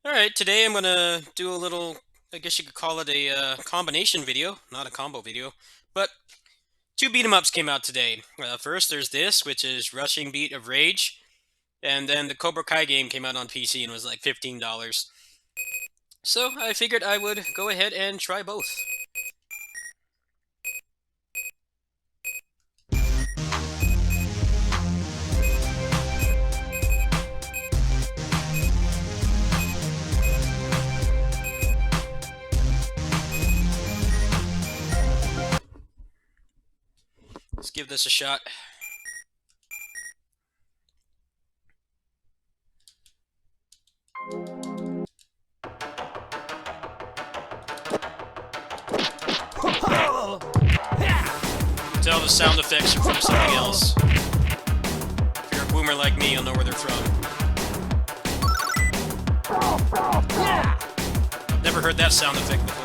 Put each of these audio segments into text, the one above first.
Alright, today I'm gonna do a little, I guess you could call it a combination video, not a combo video, but two beat 'em ups came out today. First, there's this, which is Rushing Beat of Rage, and then the Cobra Kai game came out on PC and was like $15. So I figured I would go ahead and try both. Let's give this a shot. Tell the sound effects are from something else. If you're a boomer like me, you'll know where they're from. Never heard that sound effect before.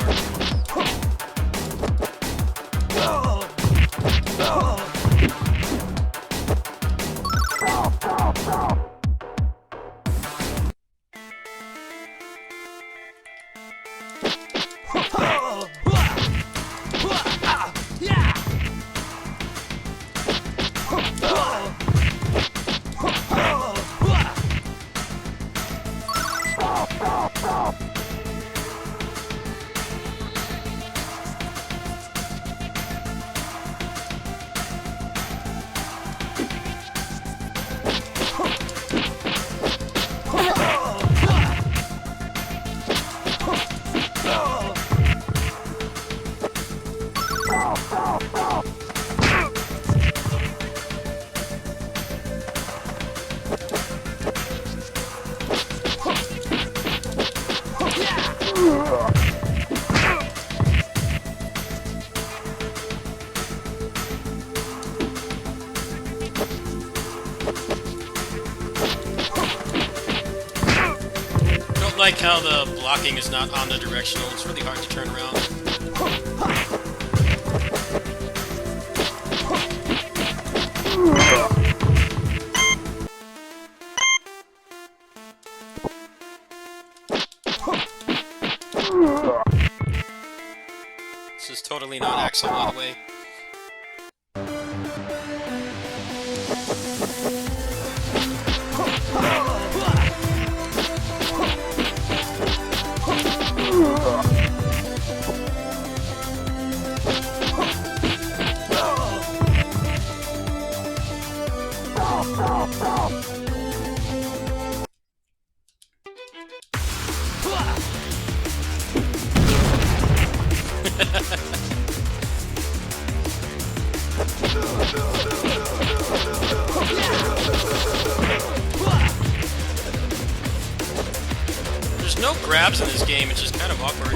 Don't like how the blocking is not omnidirectional. It's really hard to turn around. This is totally not Axel all the way. There's no grabs in this game, it's just kind of awkward.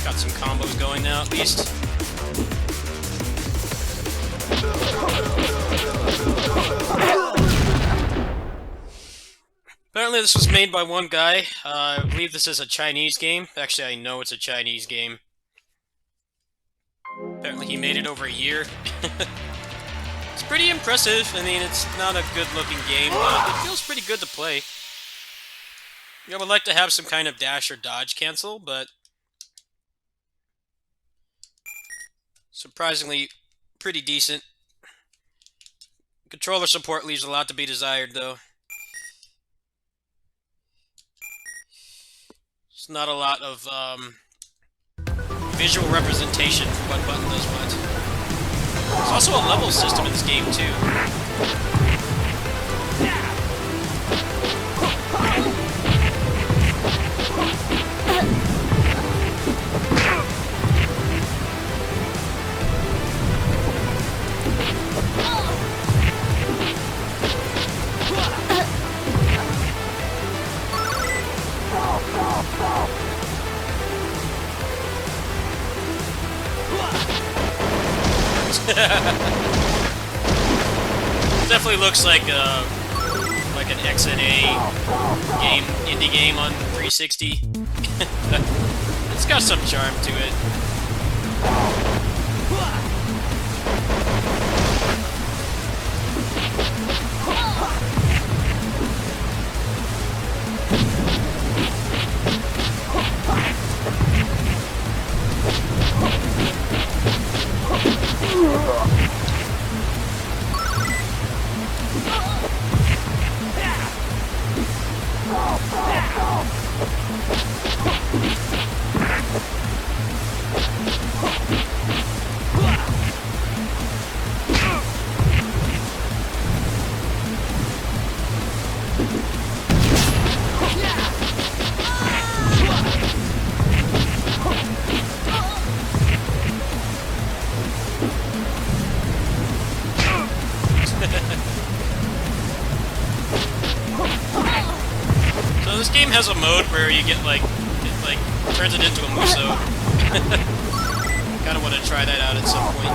Got some combos going now, at least. Apparently this was made by one guy. I believe this is a Chinese game. Actually, I know it's a Chinese game. Apparently he made it over a year. It's pretty impressive. I mean, it's not a good-looking game, but it feels pretty good to play. I would like to have some kind of dash or dodge cancel, but surprisingly pretty decent. Controller support leaves a lot to be desired, though. It's not a lot of visual representation for what button does what. There's also a level system in this game, too. Definitely looks like an XNA game, indie game on 360. It's got some charm to it. has a mode where you get like it like turns it into a muso. Kind of want to try that out at some point.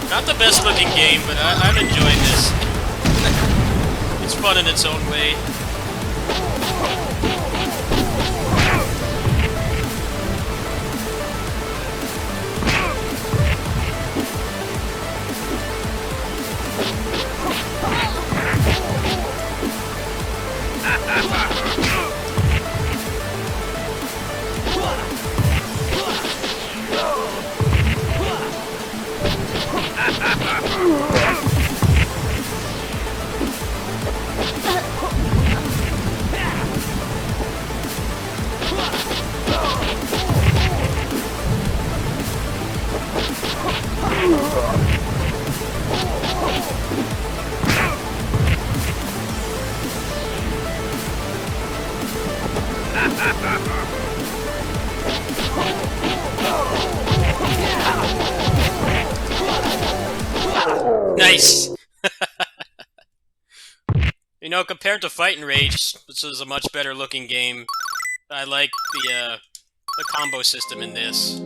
Not the best looking game, but I'm enjoying this. It's fun in its own way. Nice! You know, compared to Fight and Rage, this is a much better looking game. I like the combo system in this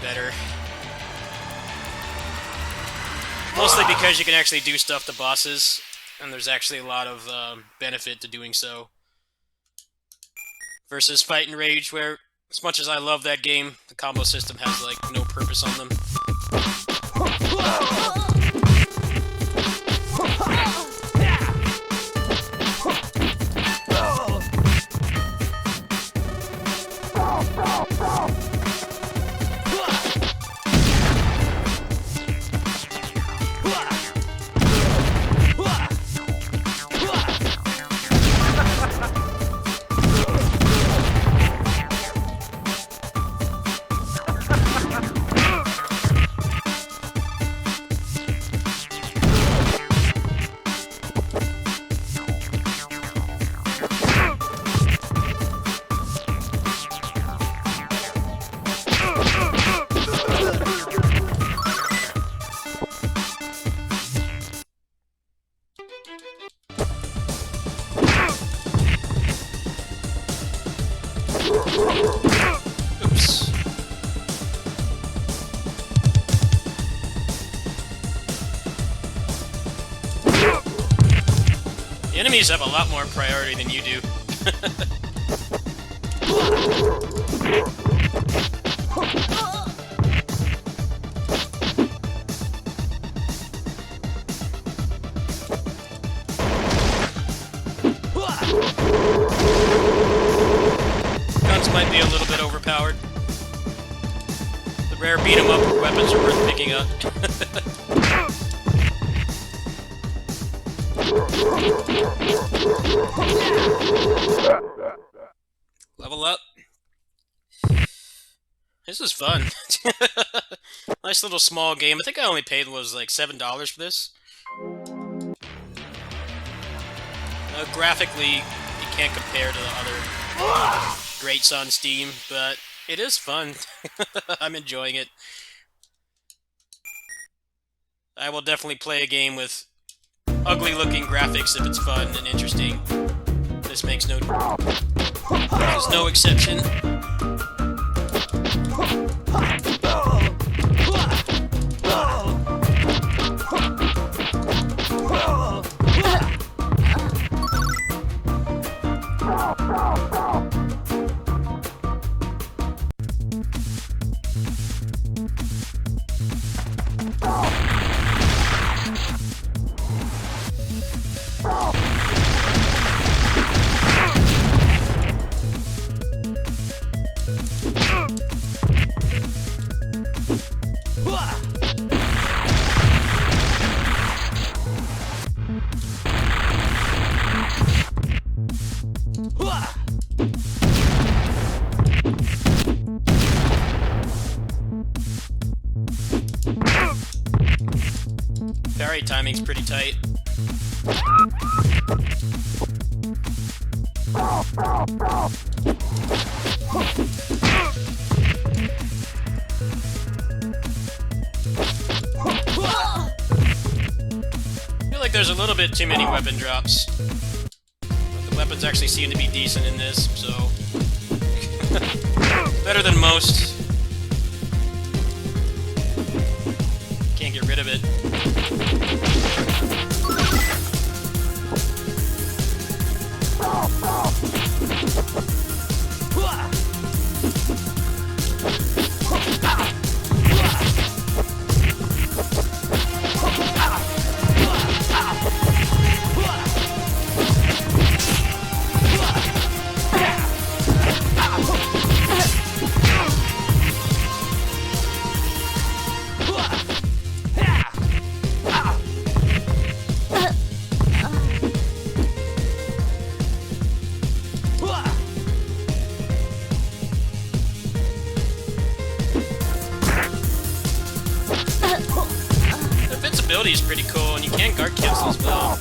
better. Mostly because you can actually do stuff to bosses, and there's actually a lot of benefit to doing so. Versus Fight and Rage, where, as much as I love that game, the combo system has, like, no purpose on them. Oops. The enemies have a lot more priority than you do. Guns might be a little bit overpowered. The rare beat-em-up weapons are worth picking up. Level up. This is fun. Nice little small game. I think I only paid was like $7 for this. Graphically, you can't compare to the other greats on Steam, but it is fun. I'm enjoying it. I will definitely play a game with ugly-looking graphics if it's fun and interesting. This makes no... There's no exception. parry timing's pretty tight. I feel like there's a little bit too many weapon drops. But the weapons actually seem to be decent in this, so... better than most. Can't get rid of it. Ability is pretty cool, and you can guard cancel as well.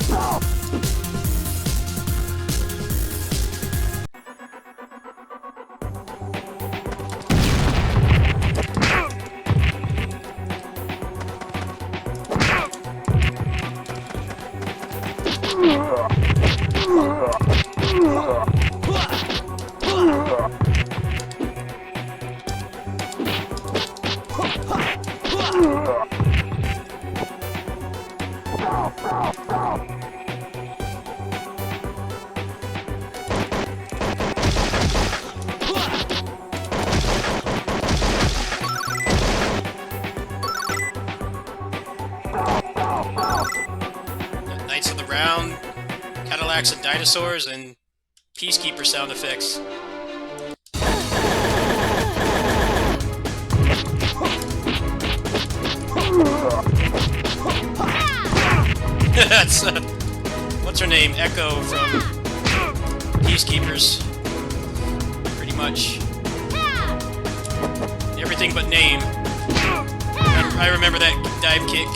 Knights of the Round, Cadillacs and Dinosaurs, and Peacekeeper sound effects. That's, what's her name? Echo from Peacekeepers. Pretty much. Everything but name. I remember that dive kick.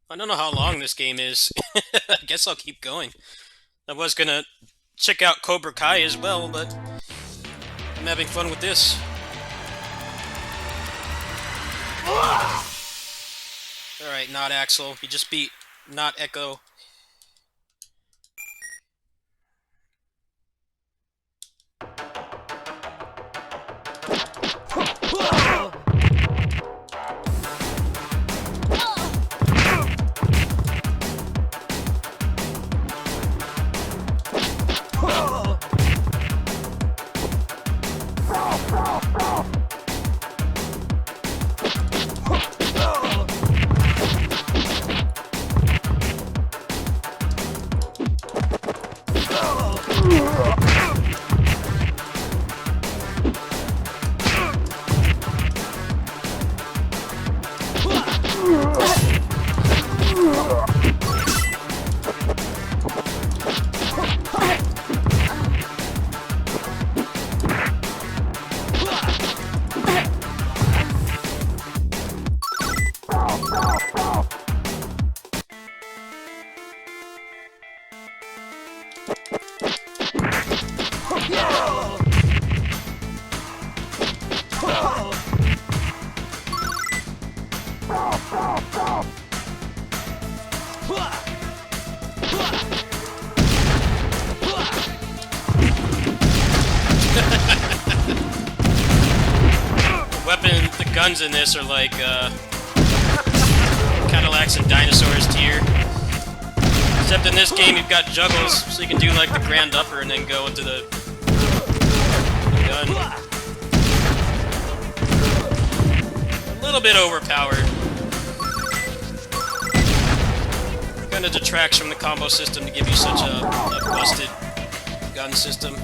I don't know how long this game is. I guess I'll keep going. I was gonna check out Cobra Kai as well, but I'm having fun with this. Alright, not Axel. You just beat not Echo. The guns in this are like Cadillacs and dinosaurs tier. Except in this game you've got juggles, so you can do like the grand upper and then go into the gun. A little bit overpowered. Kinda detracts from the combo system to give you such a busted gun system.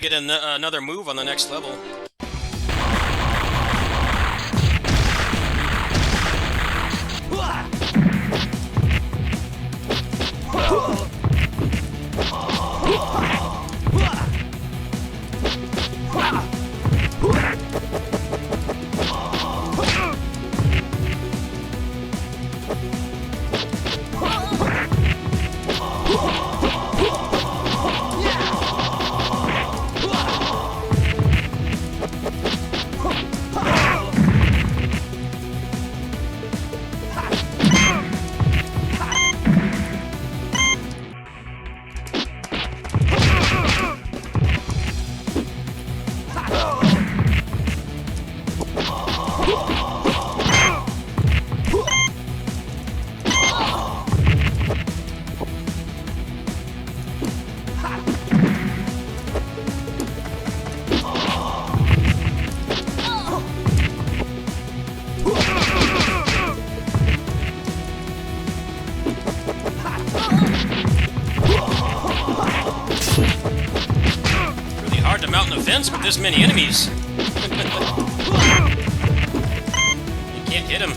Get another move on the next level. With this many enemies. You can't hit him.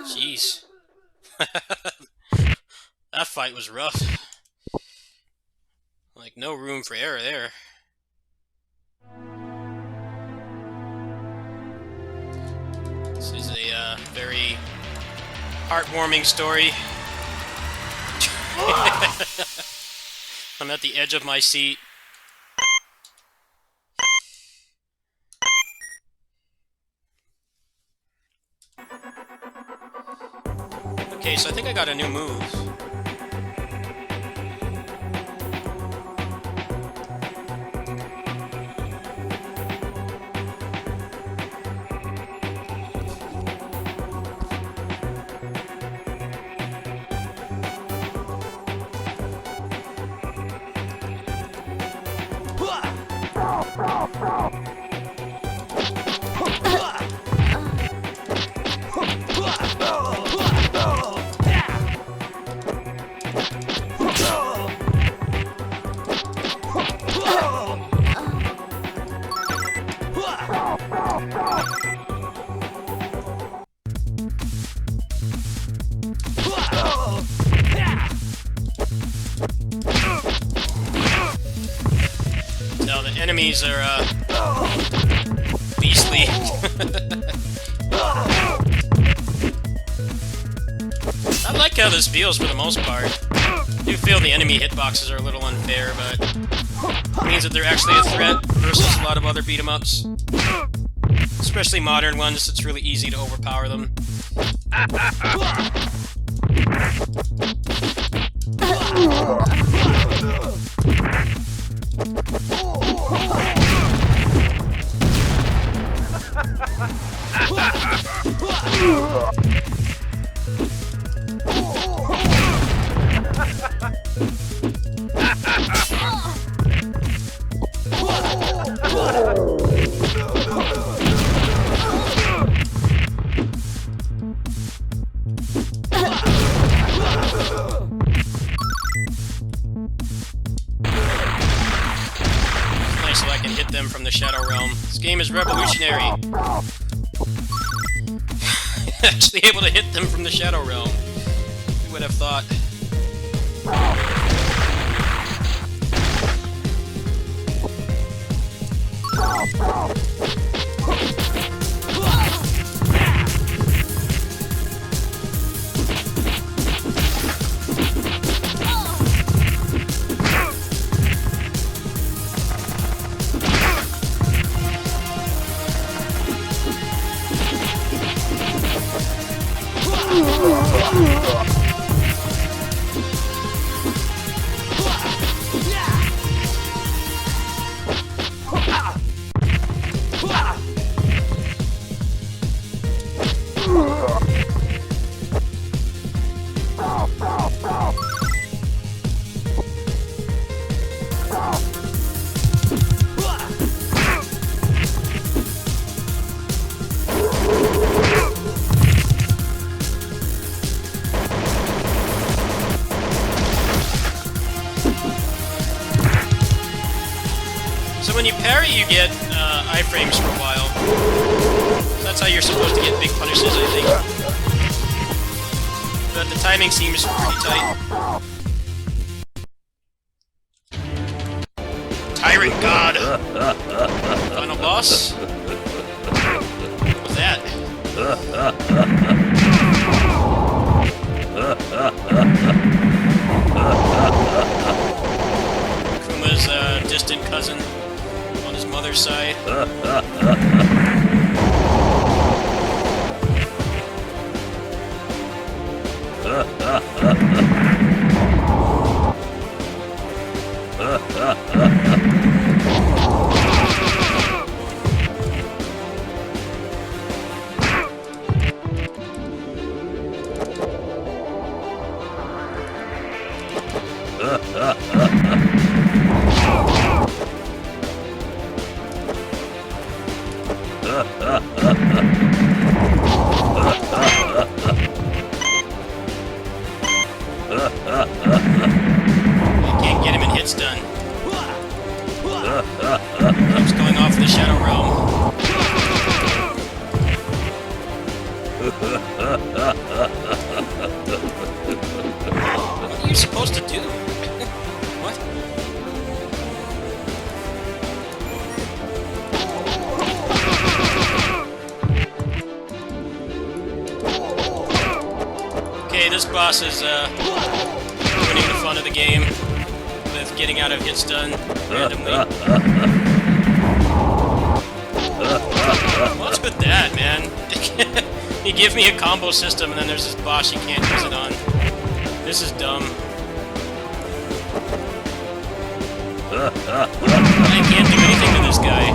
Jeez. That fight was rough. Like, no room for error there. This is a very heartwarming story. I'm at the edge of my seat. Okay, so I think I got a new move. No, the enemies are, beastly. I like how this feels for the most part. I do feel the enemy hitboxes are a little unfair, but it means that they're actually a threat versus a lot of other beat-em-ups. Especially modern ones, it's really easy to overpower them. Shadow Realm. This game is revolutionary. Actually able to hit them from the Shadow Realm. Who would have thought? So when you parry, you get iframes for a while. So that's how you're supposed to get big punishes, I think. But the timing seems pretty tight. Tyrant God! Final boss? What was that? Kuma's distant cousin on his mother's side. Can't get him in hit stun. Keeps going off the Shadow Realm. What are you supposed to do? What? Okay, this boss is ruining the fun of the game with getting out of hit stun randomly. What's with that, man? You give me a combo system and then there's this boss you can't use it on. This is dumb. I can't do anything to this guy.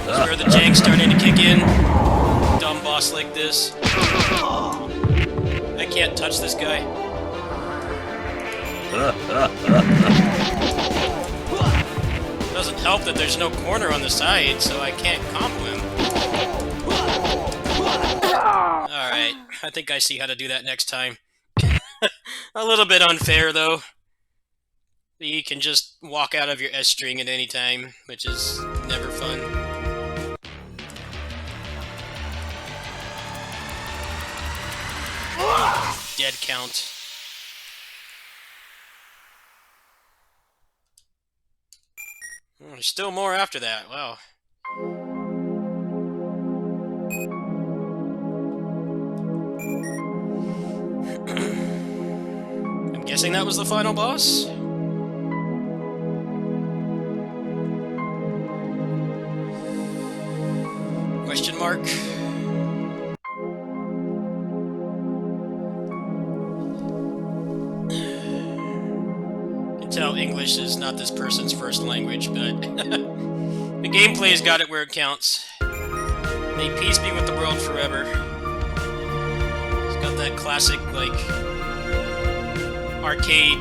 This is where the jank's starting to kick in. Dumb boss like this. I can't touch this guy. Doesn't help that there's no corner on the side, so I can't combo him. Alright, I think I see how to do that next time. A little bit unfair, though. You can just walk out of your S string at any time, which is never fun. Dead count. There's still more after that, wow. I'm guessing that was the final boss? Question mark? Tell English is not this person's first language, but the gameplay's got it where it counts. May peace be with the world forever. It's got that classic, like, arcade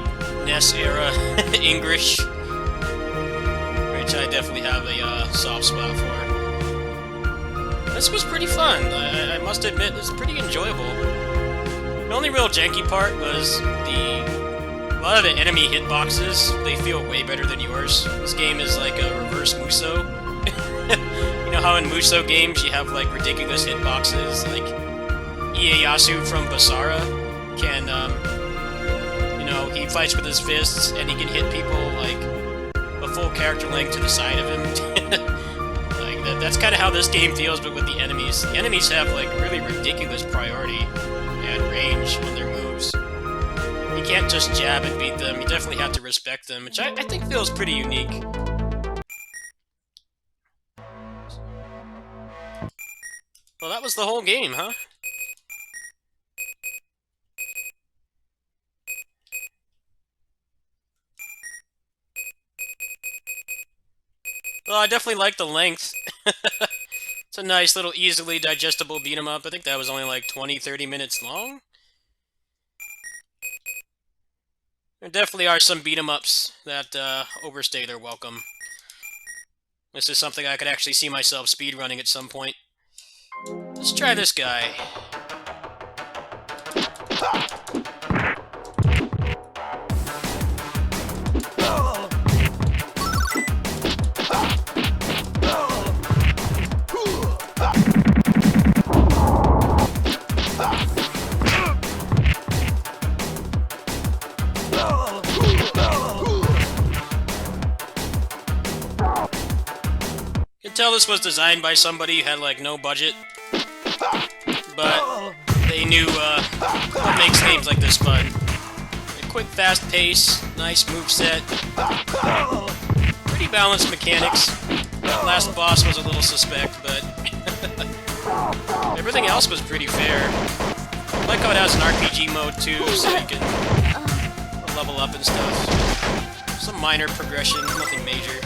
NES era English, which I definitely have a soft spot for. This was pretty fun. I must admit, it's pretty enjoyable. The only real janky part was a lot of the enemy hitboxes. They feel way better than yours. This game is like a reverse Muso. You know how in Muso games you have like ridiculous hitboxes, like Ieyasu from Basara can, you know, he fights with his fists and he can hit people like a full character length to the side of him. Like that's kind of how this game feels, but with the enemies. The enemies have like really ridiculous priority and range on their moves. You can't just jab and beat them. You definitely have to respect them, which I think feels pretty unique. Well, that was the whole game, huh? Well, I definitely like the length. It's a nice little easily digestible beat 'em up. I think that was only like 20-30 minutes long. There definitely are some beat 'em ups that overstay their welcome. This is something I could actually see myself speedrunning at some point. Let's try this guy. You can tell this was designed by somebody who had like no budget, but they knew what makes games like this fun. A quick, fast pace, nice moveset, pretty balanced mechanics. That last boss was a little suspect, but everything else was pretty fair. I like how it has an RPG mode too, so you can level up and stuff. Some minor progression, nothing major.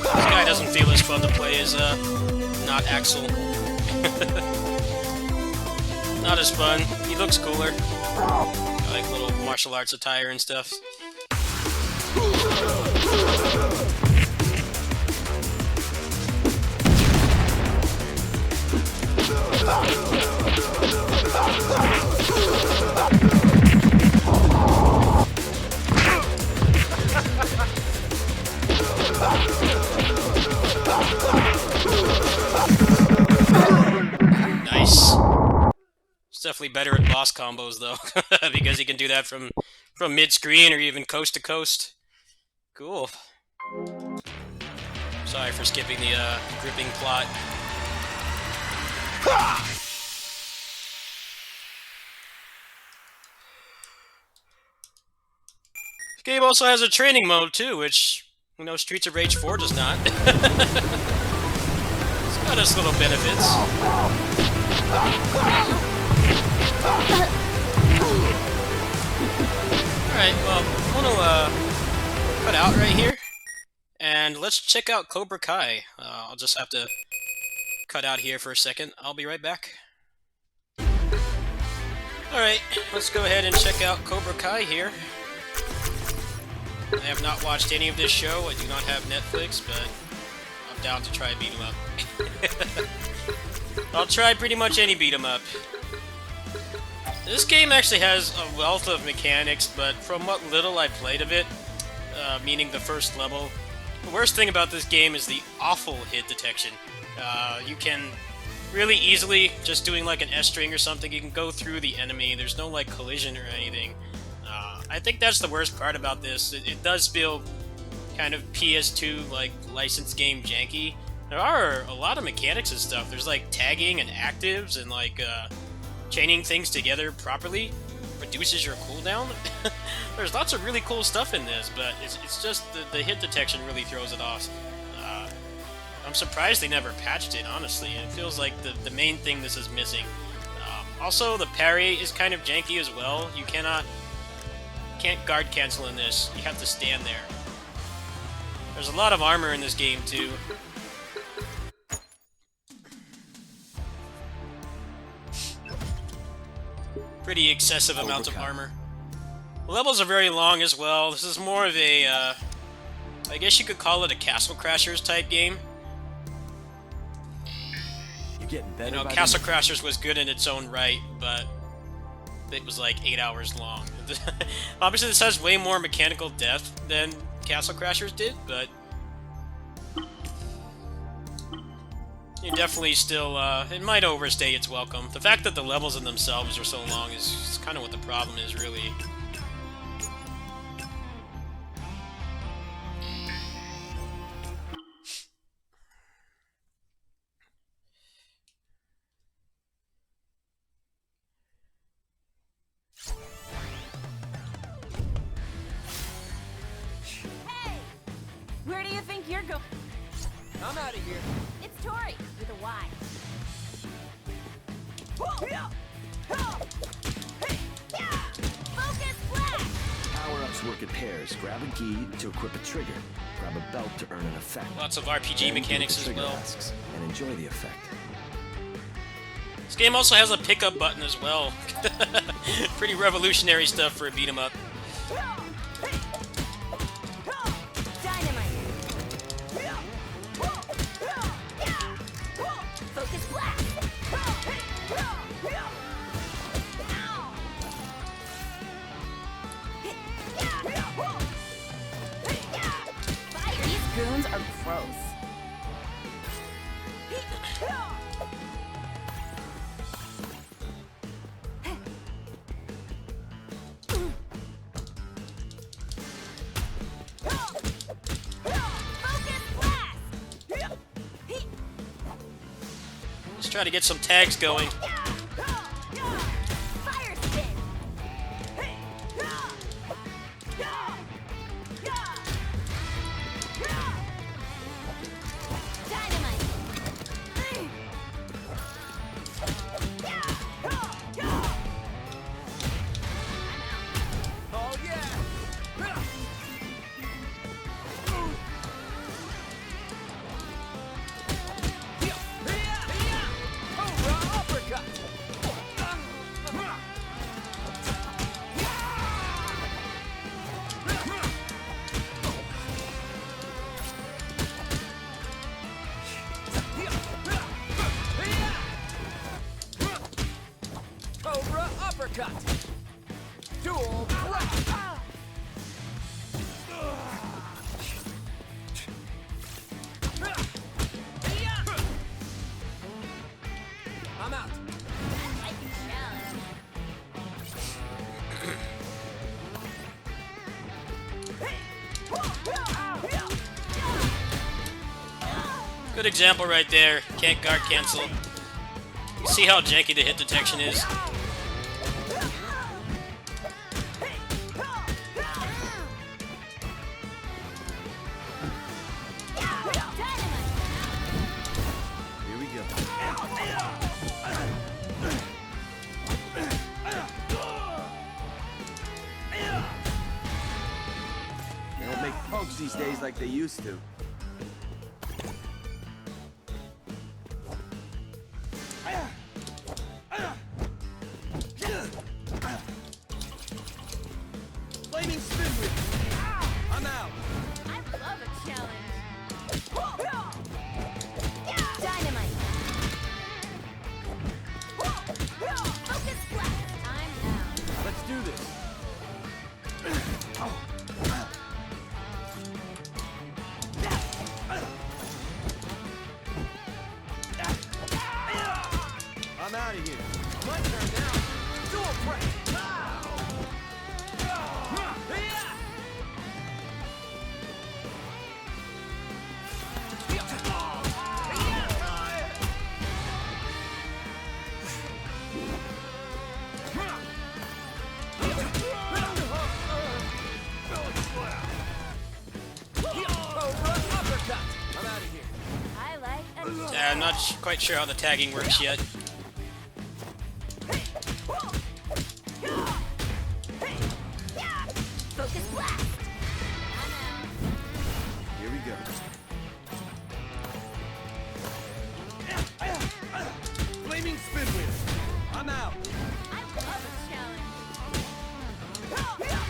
This guy doesn't feel as fun to play as, not Axel. Not as fun. He looks cooler. I like little martial arts attire and stuff. Nice. It's definitely better at boss combos though, because he can do that from mid-screen or even coast to coast. Cool. Sorry for skipping the gripping plot. This game also has a training mode too, which, you know, Streets of Rage 4 does not. It's got its little benefits. Alright, well, I'm gonna cut out right here, and let's check out Cobra Kai. I'll just have to cut out here for a second. I'll be right back. Alright, let's go ahead and check out Cobra Kai here. I have not watched any of this show. I do not have Netflix, but I'm down to try beat 'em up. I'll try pretty much any beat 'em up. This game actually has a wealth of mechanics, but from what little I played of it, meaning the first level, the worst thing about this game is the awful hit detection. You can really easily, just doing like an S string or something, you can go through the enemy. There's no like collision or anything. I think that's the worst part about this. It does feel kind of PS2 like licensed game janky, There are a lot of mechanics and stuff. There's like tagging and actives and like chaining things together properly reduces your cooldown. There's lots of really cool stuff in this, but it's just the hit detection really throws it off. I'm surprised they never patched it, honestly. It feels like the main thing this is missing. Also, the parry is kind of janky as well. You can't guard cancel in this. You have to stand there. There's a lot of armor in this game, too. Pretty excessive amount of armor. The levels are very long as well. This is more of a, I guess you could call it a Castle Crashers type game. You're getting better. You know, Castle Crashers was good in its own right, but it was like 8 hours long. Obviously, this has way more mechanical depth than Castle Crashers did, but you definitely still, it might overstay its welcome. The fact that the levels in themselves are so long is kind of what the problem is, really. Hey! Where do you think you're going? I'm out of here. It's Tori with a Y. Focus blast! Power-ups work in pairs. Grab a key to equip a trigger. Grab a belt to earn an effect. Lots of RPG Then mechanics get the as trigger well. masks and enjoy the effect. This game also has a pickup button as well. Pretty revolutionary stuff for a beat 'em up. Dynamite! Focus blast! These goons are gross. Let's try to get some tags going. Fire spin! Dynamite! Oh yeah! Cobra uppercut! Cobra uppercut! Dual threat! I'm out. I like a challenge. Good example right there. Can't guard cancel. You see how janky the hit detection is? Here we go. They don't make punks these days like they used to. Flaming spin wheel. I'm out. I love a challenge. Dynamite. Focus blast. I'm out. Let's do this. I'm out of here. My turn now. Dual threat. I'm not quite sure how the tagging works yet. Focus blast. I'm out. Here we go. Flaming spin wheel. I'm out. I love a challenge. I'm out.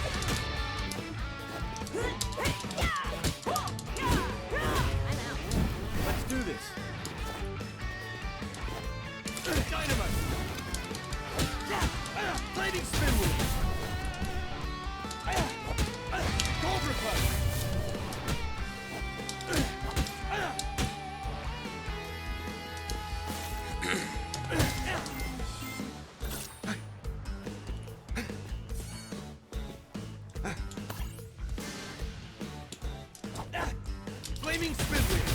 Let's do this. Dynamite. Flaming spin wheel. Cobra Kai. Flaming spin wheel.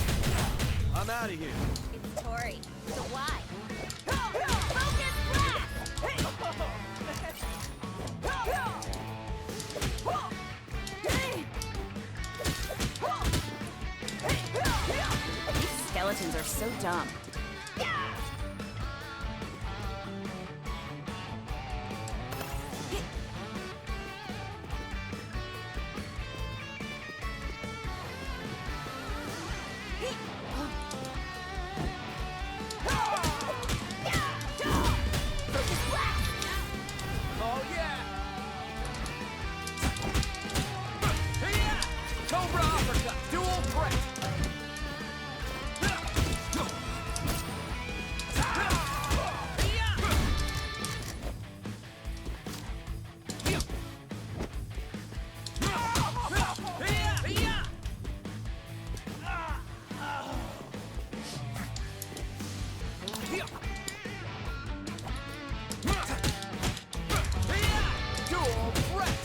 I'm out of here. It's Tori. So why? Focus blast. These skeletons are so dumb. Focus blast. Oh yeah! Yeah! Cobra uppercut, dual threat. Dual threat.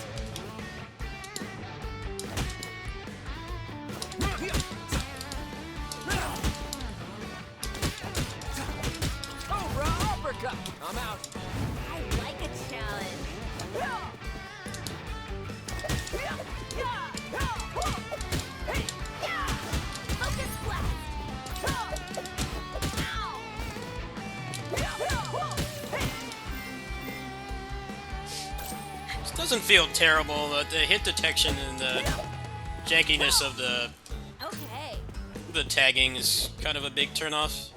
Cobra uppercut. I'm out. I like a challenge. Focus blast. This doesn't feel terrible. The hit detection and the jankiness of Okay. the tagging is kind of a big turnoff.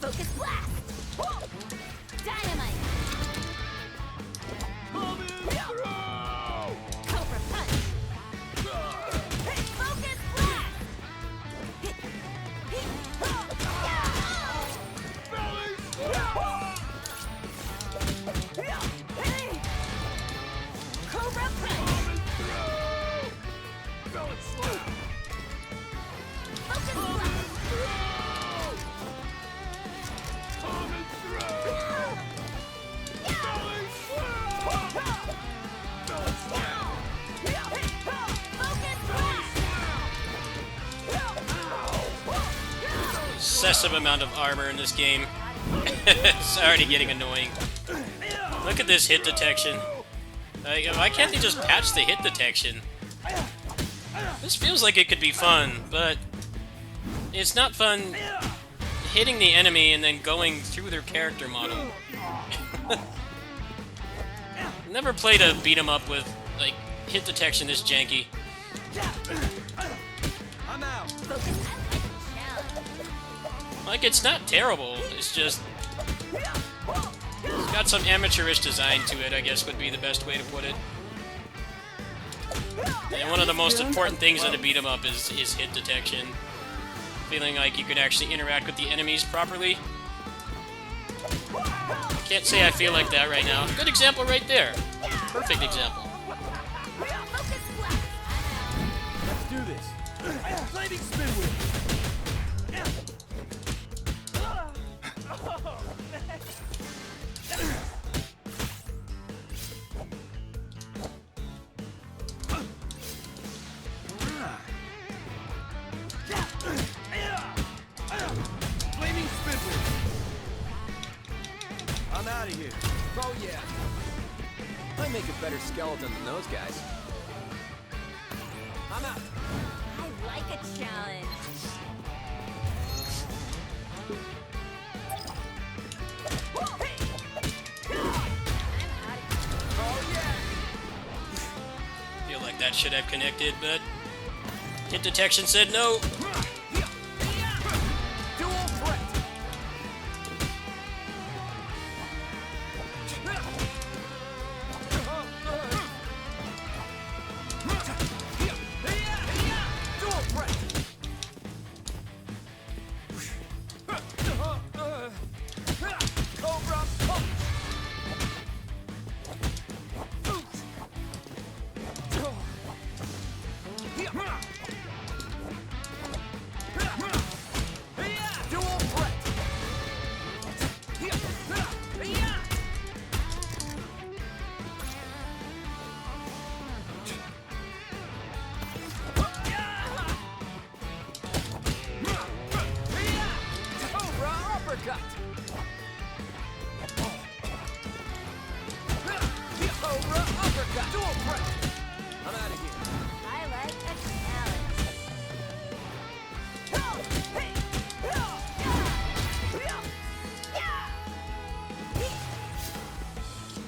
Focus blast. Dynamite. Cobra punch. Focus blast. Cobra punch. Focus blast. Excessive amount of armor in this game. It's already getting annoying. Look at this hit detection. Why can't they just patch the hit detection? This feels like it could be fun, but it's not fun hitting the enemy and then going through their character model. Never played a beat 'em up with like hit detection this janky. I'm out. Like, it's not terrible, it's just it's got some amateurish design to it, I guess would be the best way to put it. And one of the most important things in a beat 'em up is hit detection. Feeling like you could actually interact with the enemies properly. Can't say I feel like that right now. Good example right there. Perfect example. Let's do this. Flaming spin wheel. Flaming spin wheel. I'm out of here. Oh yeah. I make a better skeleton than those guys. I'm out. I like a challenge. Feel like that should have connected, but hit detection said no. Dual threat. Dual threat. Cobra punch. Dual threat. Cobra uppercut. Cobra uppercut. Dual threat. I'm out of here. I like a challenge.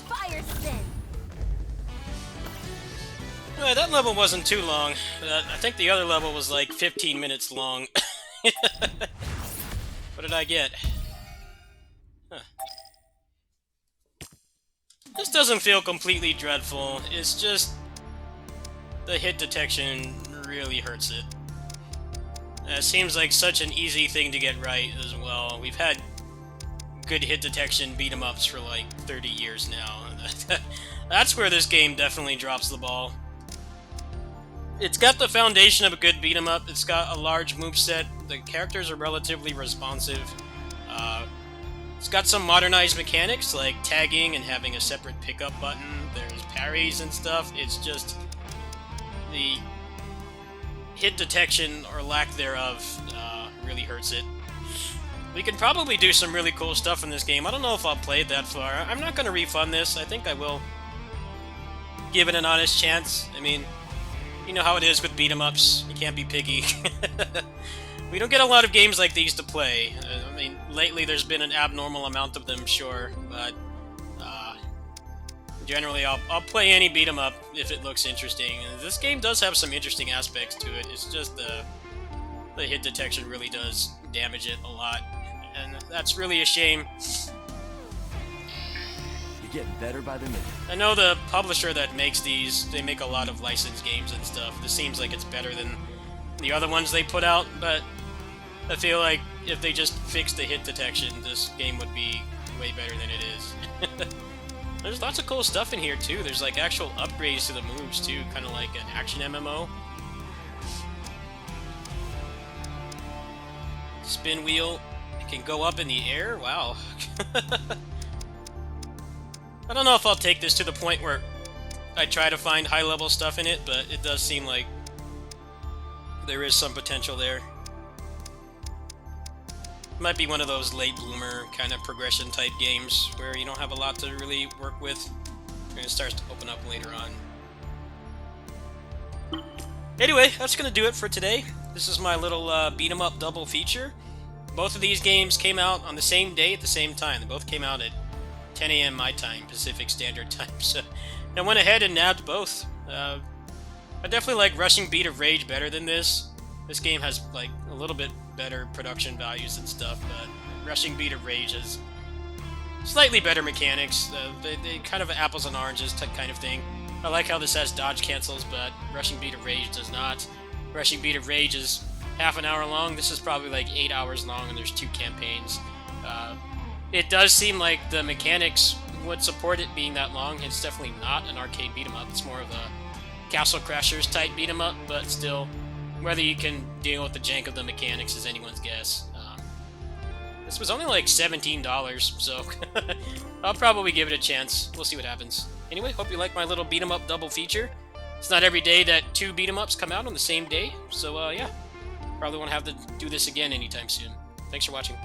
Fire spin. Alright, that level wasn't too long. I think the other level was like 15 minutes long. What did I get? Huh. This doesn't feel completely dreadful. It's just the hit detection really hurts it. It seems like such an easy thing to get right as well. We've had good hit detection beat 'em ups for like 30 years now. That's where this game definitely drops the ball. It's got the foundation of a good beat 'em up. It's got a large moveset. The characters are relatively responsive. It's got some modernized mechanics like tagging and having a separate pickup button. There's parries and stuff. It's just the hit detection or lack thereof really hurts it. We can probably do some really cool stuff in this game. I don't know if I'll play it that far. I'm not going to refund this. I think I will give it an honest chance. I mean, you know how it is with beat-em-ups. You can't be picky. We don't get a lot of games like these to play. I mean, lately there's been an abnormal amount of them, sure, but generally I'll play any beat-em-up if it looks interesting. And this game does have some interesting aspects to it. It's just the hit detection really does damage it a lot, and that's really a shame. You're getting better by the minute. I know the publisher that makes these, they make a lot of licensed games and stuff. This seems like it's better than the other ones they put out, but I feel like if they just fixed the hit detection, this game would be way better than it is. There's lots of cool stuff in here too. There's like actual upgrades to the moves too, kind of like an action MMO. Spin wheel. It can go up in the air? Wow. I don't know if I'll take this to the point where I try to find high-level stuff in it, but it does seem like there is some potential there. Might be one of those late bloomer kind of progression type games where you don't have a lot to really work with, and it starts to open up later on. Anyway, that's going to do it for today. This is my little beat 'em up double feature. Both of these games came out on the same day at the same time. They both came out at 10 a.m. my time, Pacific Standard Time. So I went ahead and nabbed both. I definitely like Rushing Beat of Rage better than this. This game has like a little bit better production values and stuff, but Rushing Beat of Rage has slightly better mechanics. They kind of apples and oranges kind of thing. I like how this has dodge cancels, but Rushing Beat of Rage does not. Rushing Beat of Rage is half an hour long. This is probably like 8 hours long, and there's 2 campaigns. It does seem like the mechanics would support it being that long. It's definitely not an arcade beat 'em up. It's more of a Castle Crashers type beat 'em up, but still, whether you can deal with the jank of the mechanics is anyone's guess. This was only like $17, so I'll probably give it a chance. We'll see what happens. Anyway, hope you like my little beat 'em up double feature. It's not every day that 2 beat 'em ups come out on the same day, so yeah, probably won't have to do this again anytime soon. Thanks for watching.